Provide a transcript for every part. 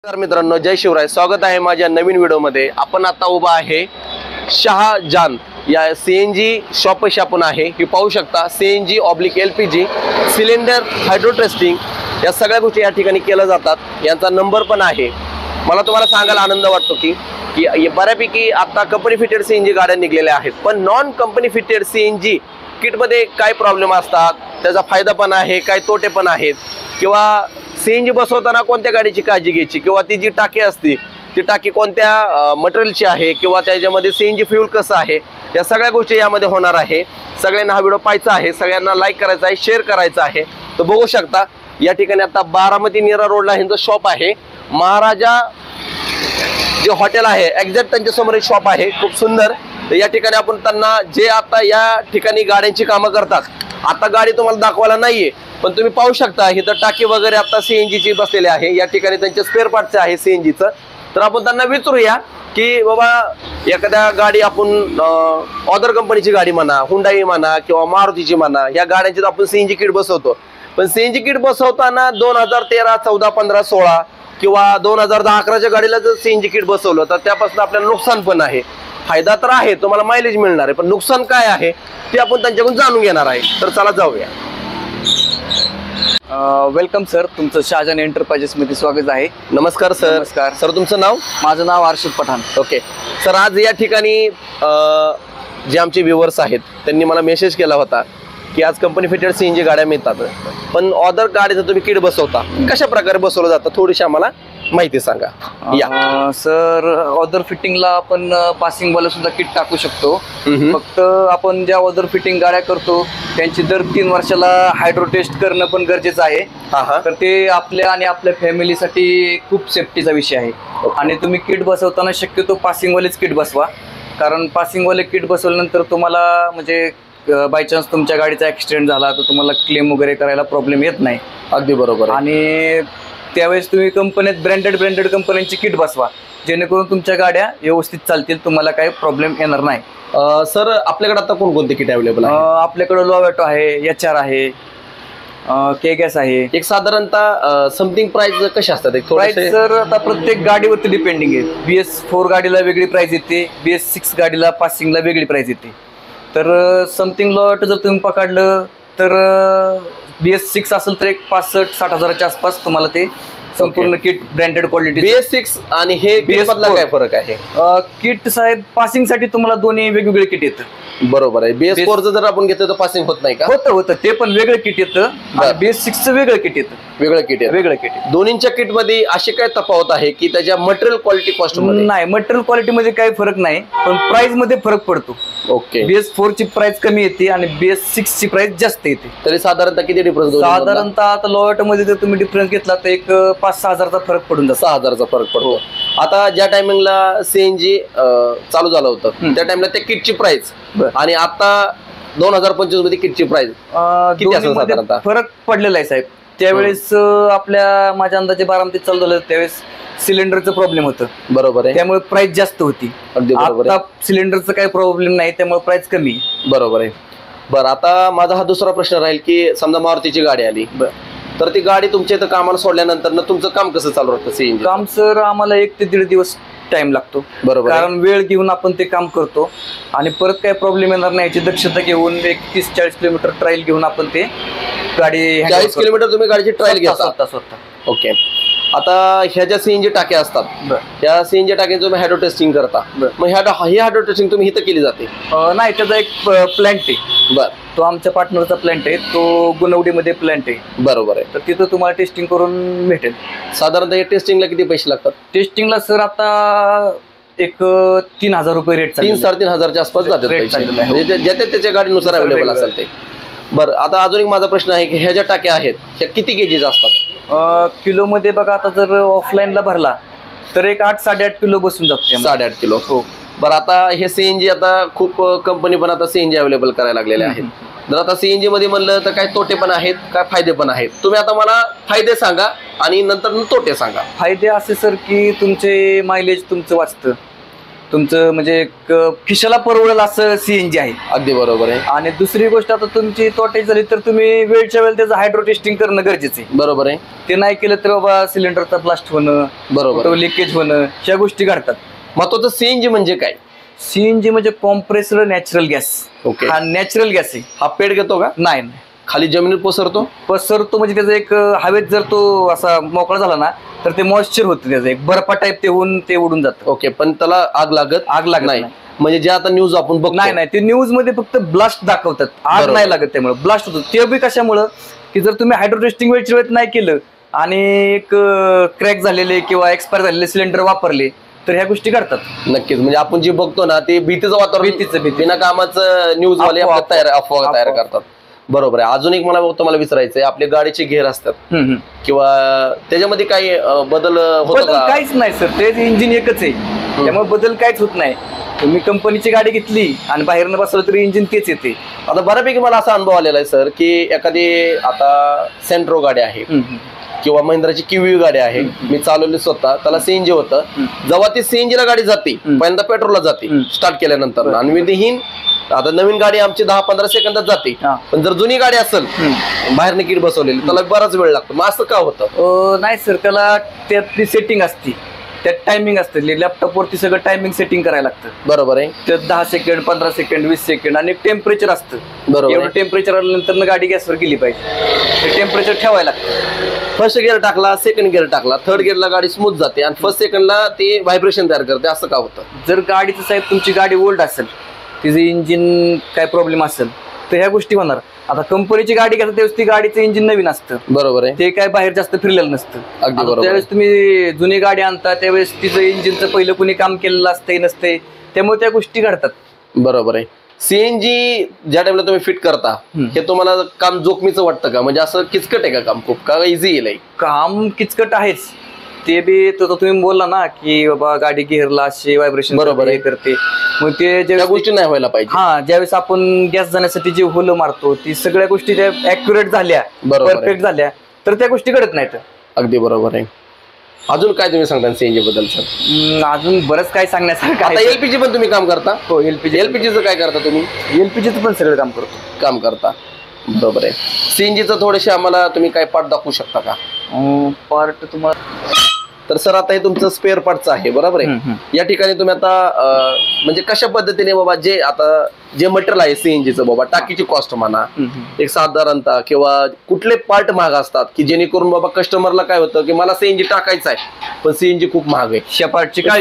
नमस्कार मित्रांनो, जय शिवराय. स्वागत आहे माझ्या नवीन व्हिडिओमध्ये. आपण आता उभा आहे शहाजान या सीएनजी शॉपशी आपण आहे. ही पाहू शकता CNG oblique LPG cylinder hydro testing या सगळ्या गोष्टी या ठिकाणी केल्या जातात. यांचा नंबर पण आहे. मला तुम्हाला सांगायला आनंद वाटतो की बऱ्यापैकी आता कंपनी फिटेड सीएनजी गाड्या निघलेल्या आहेत, पण नॉन कंपनी फिटेड सीएनजी किटमध्ये काय प्रॉब्लेम असतात, त्याचा फायदा पण आहे, काय तोटे पण आहेत, किंवा सीएनजी बसवताना कोणत्या गाडीची काळजी घ्यायची, किंवा ती जी टाकी असते ती टाकी कोणत्या मटेरियलची आहे, किंवा त्याच्यामध्ये सीएनजी फ्यूल कसं आहे, या सगळ्या गोष्टी यामध्ये होणार आहे. सगळ्यांना हा व्हिडिओ पाहायचा आहे, सगळ्यांना लाईक करायचा आहे, शेअर करायचा आहे. तर बघू शकता या ठिकाणी आता बारामती नीरा रोडला ह्यांचं शॉप आहे. महाराजा जे हॉटेल आहे एक्झॅक्ट त्यांच्या समोर एक शॉप आहे, खूप सुंदर. तर या ठिकाणी आपण त्यांना जे आता या ठिकाणी गाड्यांची कामं करतात, आता गाडी तुम्हाला दाखवायला नाहीये, पण तुम्ही पाहू शकता इथं टाकी वगैरे आता सीएनजीची बसलेली आहे. या ठिकाणी त्यांचे स्पेअर पार्टचे आहे सीएनजीचं. तर आपण त्यांना विचारूया की बाबा एखाद्या गाडी आपण अदर कंपनीची गाडी म्हणा, हुंडाई म्हणा किंवा मारुतीची म्हणा, या गाड्यांची आपण सीएनजी किट बसवतो. पण सीएनजी किट बसवताना 2013, 14, 15, 16 किंवा 2010-11च्या गाडीला जर सीएनजी किट बसवलं तर त्यापासून आपल्याला नुकसान पण आहे. फायदा तर आहे, तुम्हाला मायलेज मिळणार आहे, पण नुकसान काय आहे ते आपण त्यांच्याकडून जाणून घेणार आहे. तर चला जाऊया. वेलकम सर, तुमचं शहाजान एंटरप्राइजेस मध्ये स्वागत आहे. नमस्कार सर. नमस्कार सर, तुमचं नाव? माझं नाव अर्षद पठाण. ओके सर, आज या ठिकाणी जे आमचे व्ह्युअर्स आहेत त्यांनी मला मेसेज केला होता की आज कंपनी फिटेड सीएनजी गाड्या मिळतात, पण अदर गाडीचं तुम्ही किट बसवता, कशा प्रकारे बसवलं जातं थोडीशी आम्हाला माहिती सांगा. या सर, ऑदर फिटिंगला आपण पासिंग वाला सुद्धा किट टाकू शकतो. फक्त आपण ज्या ऑदर फिटिंग गाड्या करतो त्यांची दर 3 वर्षाला हायड्रो टेस्ट करणं पण गरजेचं आहे. तर ते आपल्या आणि आपल्या फॅमिलीसाठी खूप सेफ्टीचा विषय आहे. आणि तुम्ही किट बसवताना शक्यतो पासिंग वालेच किट बसवा, कारण पासिंग वाले किट बसवल्यानंतर तुम्हाला म्हणजे बाय चान्स तुमच्या गाडीचा ऍक्सिडेंट झाला तर तुम्हाला क्लेम वगैरे करायला प्रॉब्लेम येत नाही. अगदी बरोबर. आणि त्यावेळेस तुम्ही कंपनीत ब्रँडेड कंपन्यांची किट बसवा, जेणेकरून तुमच्या गाड्या व्यवस्थित चालतील, तुम्हाला काही प्रॉब्लेम येणार नाही. सर, आपल्याकडे आता कोणकोणते किट अवेलेबल आहे? आपल्याकडे लोवेटो आहे, HR आहे, के गॅस आहे. एक साधारणतः समथिंग प्राइस कशी असतात? प्राइस सर आता प्रत्येक गाडीवरती डिपेंडिंग आहे. BS4 गाडीला वेगळी प्राइस येते, BS6 गाडीला पासिंगला वेगळी प्राइस येते. तर समथिंग लोवेटो जर तुम्ही पकडलं तर BS6 असेल तर एक 65-60 हजाराच्या आसपास तुम्हाला ते संपूर्ण किट ब्रँडेड क्वालिटी. BS6 आणि हे BS मधला काय फरक आहे? किट साहेब पासिंग साठी तुम्हाला दोन्ही वेगवेगळे किट येतं. बरोबर आहे. BS4 जर आपण घेतलं तर पासिंग होत नाही का? होतं ते पण वेगळं किट येतं. BS6चं वेगळं किट येतं. वेगळं किट. दोन्हीच्या किट मध्ये अशी काय तफावत आहे की त्याच्या मटेरियल क्वालिटी कॉस्ट मध्ये? नाही, मटेरियल क्वालिटी मध्ये काही फरक नाही, पण प्राइस मध्ये फरक पडतो. ओके. BS4 ची प्राइस कमी येते आणि BS6 ची प्राइस जास्त येते. तरी साधारणतः किती डिफरन्स? साधारणतः आता लोवेटो मध्ये जर तुम्ही डिफरन्स घेतला तर एक 5-6 हजारचा फरक पडून जातो. 6 हजारचा फरक पडतो. आता ज्या टायमिंगला सीएनजी चालू झालं होतं त्या टाइमला त्या किटची प्राइस आणि आता 2025 मध्ये किटची प्राइस किती असेल साधारणतः? फरक पडलेला आहे साहेब. त्यावेळेस माझ्या अंदाजे बारामतीत चालू झालं त्यावेळेस सिलेंडरचं प्रॉब्लेम होतं. बरोबर आहे. त्यामुळे प्राइस जास्त होती. अगदी बरोबर आहे. सिलेंडरचं काही प्रॉब्लेम नाही, त्यामुळे प्राइस कमी. बरोबर आहे. बरं, आता माझा हा दुसरा प्रश्न राहील की समजा मारुतीची गाडी आली तर ती गाडी तुमच्या इथं कामाला सोडल्यानंतर तुमचं काम कसं चालू राहतं? सीएनजी काम सर आम्हाला 1 ते 1.5 दिवस टाइम लागतो. बरोबर. कारण वेळ घेऊन आपण ते काम करतो आणि परत काही प्रॉब्लेम येणार नाही याची दक्षता घेऊन 30-40 किलोमीटर ट्रायल घेऊन आपण ते गाडी 40 किलोमीटर तुम्ही गाडीची ट्रायल घेता स्वतः. ओके. आता ह्या ज्या सीएनजी टाक्या असतात त्या सीएनजी टाक्यांचं तुम्ही हायड्रो टेस्टिंग करता, मग ही हायड्रो टेस्टिंग तुम्ही इथं केली जाते? नाही, त्याचा एक प्लांट आहे. बरं. तो आमच्या पार्टनरचा प्लांट आहे, तो गुणवडीमध्ये प्लांट आहे. बरोबर आहे. तर तिथं तुम्हाला टेस्टिंग करून भेटेल. साधारणतः या टेस्टिंगला किती पैसे लागतात? टेस्टिंगला सर आता एक 3,000 रुपये रेट. 3-3.5 हजारच्या आसपास जातात पैसे, ज्या त्याच्या गाडीनुसार अवेलेबल असेल ते. बरं, आता अजून एक माझा प्रश्न आहे की ह्या ज्या टाक्या आहेत ह्या किती केजीच असतात? किलो मध्ये बघा, आता जर ऑफलाईनला भरला तर एक 8-8.5 किलो बसून जातो. 8.5 किलो. हो. बरं, आता हे सीएनजी आता खूप कंपनी पण आता सीएनजी अवेलेबल करायला लागलेले आहेत. जर आता सीएनजी मध्ये म्हणलं तर काय तोटे पण आहेत, काय फायदे पण आहेत? तुम्ही आता मला फायदे सांगा आणि नंतर तोटे सांगा. फायदे असे सर की तुमचे मायलेज तुमचं वाचतं. तुमचं म्हणजे एक खिशाला परवडेल असं सीएनजी आहे. अगदी बरोबर आहे. आणि दुसरी गोष्ट, आता तुमची तोटे झाली तर तुम्ही वेळच्या वेळेला त्याचं हायड्रो टेस्टिंग करणं गरजेचं आहे. बरोबर आहे. ते नाही केलं तर बाबा सिलेंडरचा ब्लास्ट होणं, बरोबर, लिकेज होणं, ह्या गोष्टी घडतात. महत्वाचं सीएनजी म्हणजे काय? सीएनजी म्हणजे कॉम्प्रेस्ड नॅचरल गॅस. ओके. हा नॅचरल गॅस आहे. हा पेट घेतो का? नाही, खाली जमिनीत पसरतो म्हणजे त्याचा एक हवेत जर तो असा मोकळा झाला ना तर ते मॉइश्चर होतं, त्याचं एक बर्फा टाईप ते होऊन ते उडून जातं. ओके. पण त्याला आग लागत नाही. म्हणजे जे आता न्यूज आपण बघतो, नाही, ते न्यूज मध्ये फक्त ब्लास्ट दाखवतात, आग नाही लागत, त्यामुळे ब्लास्ट होतो. ते बी कशामुळं की जर तुम्ही हायड्रो टेस्टिंग वेळच्या वेळेत नाही केलं आणि एक क्रॅक झालेले किंवा एक्सपायर झालेले सिलेंडर वापरले तर ह्या गोष्टी घडतात. नक्कीच. म्हणजे आपण जे बघतो ना ते भीतीचं वातावरण, बिना कामाचं न्यूज वाले अफवा तयार करतात. बरोबर आहे. अजून एक मला तुम्हाला विचारायचंय, आपले गाडीचे घेर असतात किंवा त्याच्यामध्ये काही बदल होतो का? काहीच नाही सर, तेच इंजिन एकच आहे, त्यामुळे बदल काहीच होत नाही. तुम्ही कंपनीची गाडी घेतली आणि बाहेरनं बसवलं तरी इंजिन तेच येते. आता बऱ्यापैकी मला असा अनुभव आलेला आहे सर की एखादी आता सेंट्रो गाडी आहे किंवा महिंद्राची किवी गाडी आहे, मी चालवली स्वतः, त्याला सीएनजी होतं. जेव्हा ती सीएनजीला गाडी जाते, पहिल्यांदा पेट्रोलला जाते स्टार्ट केल्यानंतर, आणि विदिन आता नवीन गाडी आमची 10-15 सेकंदात जाते. पण जर जुनी गाडी असेल बाहेर नीट बसवलेली त्याला बराच वेळ लागतो. मग असं का होतं? नाही सर, त्याला त्यातली सेटिंग असते, त्यात टायमिंग असते. लॅपटॉप वरती सगळं टायमिंग सेटिंग करायला लागतं. बरोबर आहे. त्यात 10 सेकंड, 15 सेकंड, 20 सेकंड आणि टेम्परेचर असतं. बरोबर. एवढं टेम्परेचर आल्यानंतर गाडी गॅसवर गेली पाहिजे, ते टेम्परेचर ठेवायला लागतं. फर्स्ट गिअर टाकला, सेकंड गिअर टाकला, थर्ड गिअरला गाडी स्मूथ जाते आणि फर्स्ट सेकंडला ते व्हायब्रेशन तयार करते. असं का होतं? जर गाडीचं साहेब तुमची गाडी ओल्ड असेल, तिचं इंजिन काय प्रॉब्लेम असेल तर ह्या गोष्टी होणार. आता कंपनीची गाडी घेतात त्यावेळेस ती गाडीचं इंजिन नवीन असतं. बरोबर आहे. ते काय बाहेर जास्त फिरलेलं नसतं. अगदी बरोबर. त्यावेळेस तुम्ही जुनी गाडी आणता त्यावेळेस तिचं इंजिनचं पहिलं कुणी काम केलेलं असतंय नसते, त्यामुळे त्या गोष्टी घडतात. बरोबर आहे. सीएनजी ज्या टाइमला तुम्ही फिट करता, हे तुम्हाला काम जोखमीचं वाटतं का? म्हणजे असं किचकट आहे का काम? खूप का इझी आहे? काम किचकट आहेच. ते बी तो तुम्ही बोलला ना की बाबा गाडी घेरला असे व्हायब्रेशन बरोबर करते, मग ते त्या गोष्टी नाही व्हायला पाहिजे. ज्यावेळेस आपण गॅस जाण्यासाठी जे होलं मारतो ती सगळ्या गोष्टी त्या ऍक्युरेट झाल्या, परफेक्ट झाल्या तर त्या गोष्टी घडत नाहीत. अगदी बरोबर आहे. अजून काय तुम्ही सांगता सीएनजी बद्दल सर? अजून बरंच काय सांगण्यासारखं. आता एलपीजी पण तुम्ही काम करता? हो, एलपीजीचं काय करता तुम्ही? एलपीजीचं पण सगळं काम करता. बरोबर आहे. सीएनजीचं थोडेसे आम्हाला तुम्ही काय पार्ट दाखवू शकता का? पार्ट तुम्हाला तर सर आता हे तुमचं स्पेअर पार्टचं आहे, बरोबर आहे. या ठिकाणी तुम्ही आता म्हणजे कशा पद्धतीने बाबा जे मटेरियल आहे सीएनजीचं, बाबा टाकीची कॉस्ट म्हणा, एक साधारणतः किंवा कुठले पार्ट महाग असतात की जेणेकरून बाबा कस्टमरला काय होतं की मला सीएनजी टाकायचं आहे पण सीएनजी खूप महाग आहे.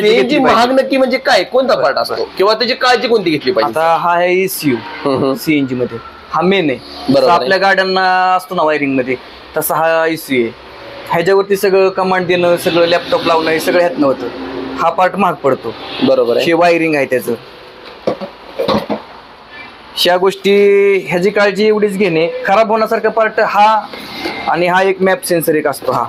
सीएनजी महाग नक्की म्हणजे काय, कोणता पार्ट असतो किंवा त्याची काळजी कोणती घेतली पाहिजे? आता हा आहे ECU सीएनजी मध्ये, हा मेन आहे. बरोबर. आपल्या गाड्यांना असतो ना वायरिंग मध्ये, तसा हा ECU आहे. ह्याच्यावरती सगळं कमांड देणं, सगळं लॅपटॉप लावणं हे सगळं ह्यात नव्हतं. हा पार्ट महाग पडतो. बरोबर आहे. हे वायरिंग आहे त्याचं. ह्या गोष्टी ह्याची काळजी एवढीच घेणे. खराब होण्यासारखा पार्ट हा, आणि हा एक मॅप सेन्सर एक असतो हा.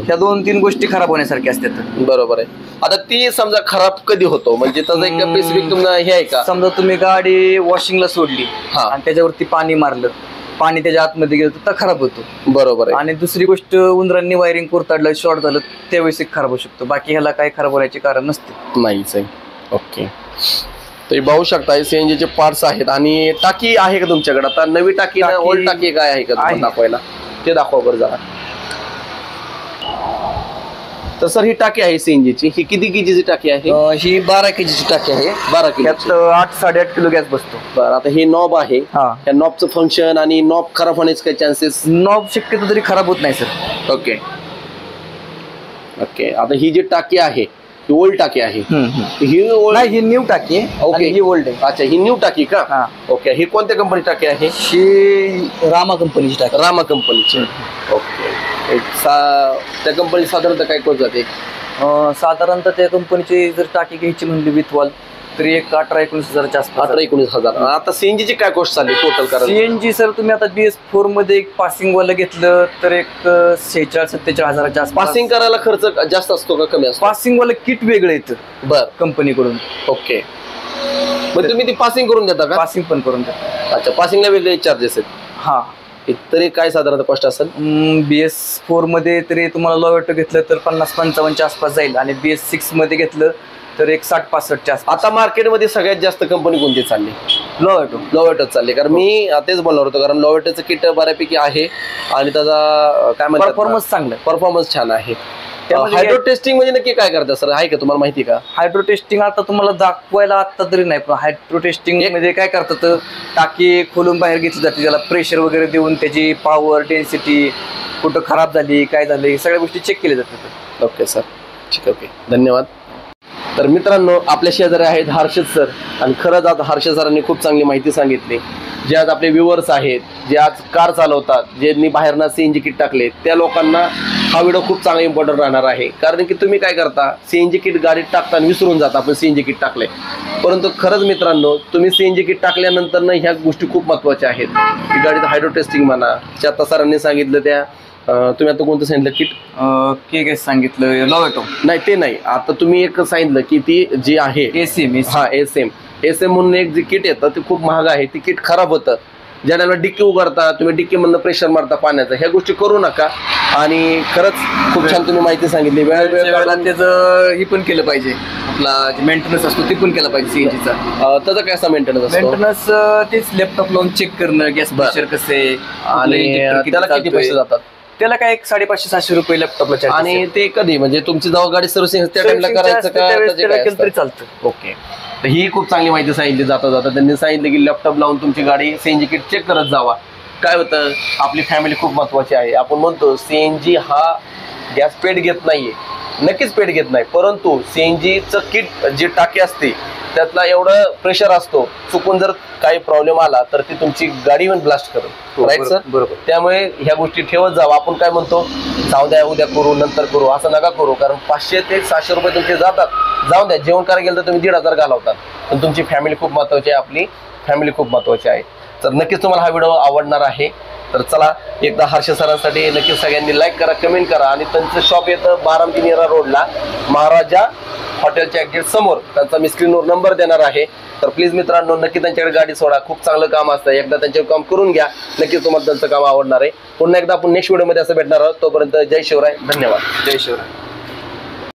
ह्या 2-3 गोष्टी खराब होण्यासारख्या असतात. बरोबर आहे. आता ती समजा खराब कधी होतो म्हणजे त्याचं एक स्पेसिफिक तुम्हाला हे आहे का? समजा तुम्ही गाडी वॉशिंगला सोडली आणि त्याच्यावरती पाणी मारलं, पाणी त्याच्या आतमध्ये गेलं तर खराब होतो. बरोबर आहे. आणि दुसरी गोष्ट, उंदरांनी वायरिंग कुरताडलं, शॉर्ट झालं त्यावेळेस खराब होऊ शकतो. बाकी ह्याला काही खराब होण्याचे कारण नसते. नाहीच आहे. ओके. तर पाहू शकता सीएनजीचे पार्ट्स आहेत. आणि टाकी आहे का तुमच्याकडे? आता नवी टाकी, ओल्ड टाकी काय आहे का दाखवायला? ते दाखवा बरं जरा. तर सर ही टाकी आहे सीएनजीची, ही किती केजीची टाकी आहे? ही 12 केजीची टाकी आहे. 12 किलो. 8-8.5 किलो गॅस बसतो. बरं. आता हे नॉब आहे, या नॉबचं फंक्शन आणि नॉब खराब होण्याचे काही चान्सेस? नॉब शक्यतो तरी खराब होत नाही सर. ओके. आता ही जी टाकी आहे ही ओल्ड टाकी आहे. ही ओल्ड नाही, ही न्यू टाकी आहे. ओके. ही ओल्ड आहे. अच्छा, ही न्यू टाकी का? ओके. ही कोणत्या कंपनी टाकी आहे? ही रामा कंपनीची टाकी. रामा कंपनीची. ओके. त्या कंपनी साधारणतः काय कोण जाते? साधारणतः त्या कंपनीची जर टाकी घ्यायची म्हणली विथ वॉल तरी एक 18-19 हजाराच्या आसपास. 18-19 हजार. आता सीएनजी ची काय कॉस्ट चालली टोटल? कारण सीएनजी सर तुम्ही आता BS4 मध्ये एक पासिंग वाला घेतलं तर एक 46-47 हजाराच्या आसपास. पासिंग करायला खर्च जास्त असतो का कमी असतो? पासिंग वाला किट वेगळं येतं बर कंपनीकडून. ओके. मग तुम्ही ती पासिंग करून देता का? पासिंग पण करून देता. अच्छा, पासिंगला वेगळे चार्जेस आहेत? हा. तरी काय साधारणतः कॉस्ट असेल? BS4 मध्ये तरी तुम्हाला लॉ ऑटो घेतलं तर 50-55 आसपास जाईल आणि BS6 मध्ये घेतलं तर एक 60-65 च्या आता मार्केटमध्ये सगळ्यात जास्त कंपनी कोणती चालली? लोवेटो. लोवेटच चालली, कारण मी तेच बोलणार होतो, कारण लोवेटोचं किट बऱ्यापैकी आहे आणि त्याचा काय म्हणतात परफॉर्मन्स चांगला आहे. परफॉर्मन्स छान आहे. त्यामध्ये हायड्रो टेस्टिंग म्हणजे नक्की काय करतात सर, आहे का तुम्हाला माहिती का? हायड्रो टेस्टिंग आता तुम्हाला दाखवायला आता तरी नाही, पण हायड्रो टेस्टिंग म्हणजे काय करतात, टाकी खोलून बाहेर घेतली जाते, त्याला प्रेशर वगैरे देऊन त्याची पॉवर डेन्सिटी कुठं खराब झाली काय झाली सगळ्या गोष्टी चेक केल्या जातात. ओके सर, ठीक, ओके, धन्यवाद. तर मित्रांनो, आपल्या शेजारी आहेत हर्षद सर, आणि खरंच आज हर्षद सरांनी खूप चांगली माहिती सांगितली. जे आज आपले व्ह्युअर्स आहेत, जे आज कार चालवतात, ज्यांनी बाहेरनं CNG किट टाकले, त्या लोकांना हा व्हिडिओ खूप चांगला इम्पॉर्टंट राहणार आहे. कारण की तुम्ही काय करता, CNG किट गाडीत टाकताना विसरून जाता आपण CNG किट टाकले, परंतु खरंच मित्रांनो, तुम्ही CNG किट टाकल्यानंतर ना ह्या गोष्टी खूप महत्त्वाच्या आहेत. की गाडीचं हायड्रो टेस्टिंग म्हणा, जे आता सरांनी सांगितलं त्या तुम्ही आता कोणतं सांगितलं किट? के सांगितलं लोवेटो. नाही ते नाही, आता तुम्ही एक सांगितलं की ती जी आहे एसीएम. हा एसएम म्हणून एक जे किट येतं ते खूप महाग आहे. ती किट खराब होतं. ज्या टायमाला डिक्की उघडता तुम्ही डिक्की मधनं प्रेशर मारता पाण्याचं, ह्या गोष्टी करू नका. आणि खरंच खूप छान तुम्ही माहिती सांगितली. वेळेला त्याचं ही पण केलं पाहिजे, आपला मेंटेनन्स असतो ते पण केला पाहिजे सीएनजीचा. त्याचा काय असा मेंटेनन्स असतो? मेंटेनन्स तेच लॅपटॉप लावून चेक करणं, गॅस प्रेशर कसे, आणि त्याला किती पैसे जातात? त्याला काय 550-600 रुपये लॅपटॉपला. आणि ते कधी, म्हणजे तुमची जेव्हा गाडी सर्व्हिसिंग त्या टाइमला करायचं का? तरी चालतं. ओके, तर ही खूप चांगली माहिती सांगितली. जाता त्यांनी सांगितलं की लॅपटॉप लावून तुमची गाडी CNG किट चेक करत जावा. काय होतं, आपली फॅमिली खूप महत्वाची आहे. आपण म्हणतो CNG हा गॅस पेट घेत नाहीये, नक्कीच पेट घेत नाही, परंतु CNGचं किट जी टाकी असते त्यातला एवढं प्रेशर असतो, चुकून जर काही प्रॉब्लेम आला तर ती तुमची गाडी पण ब्लास्ट करेल. Right sir? बरोबर. त्यामुळे ह्या गोष्टी ठेवत जावा. आपण काय म्हणतो, जाऊ द्या, उद्या करू, नंतर करू, असं नका करू. कारण 500 ते 700 रुपये तुमचे जातात. जाऊ द्या, जेवण करायला गेलं तर तुम्ही 1,500 घालवतात. पण तुमची फॅमिली खूप महत्वाची आहे, आपली फॅमिली खूप महत्वाची आहे. तर नक्कीच तुम्हाला हा व्हिडिओ आवडणार आहे. तर चला, एकदा हर्ष सरांसाठी नक्कीच सगळ्यांनी लाईक करा, कमेंट करा. आणि त्यांचं शॉप येतं बारामती नेरा रोडला, महाराजा हॉटेलच्या एक्झॅक्ट समोर. त्यांचा मी स्क्रीनवर नंबर देणार आहे. तर प्लीज मित्रांनो, नक्की त्यांच्याकडे गाडी सोडा. खूप चांगलं काम असतं, एकदा त्यांच्यावर काम करून घ्या, नक्कीच तुम्हाला त्यांचं काम आवडणार आहे. पुन्हा एकदा आपण नेक्स्ट व्हिडिओमध्ये असं भेटणार आहोत. तोपर्यंत जय शिवराय, धन्यवाद. जय शिवराय.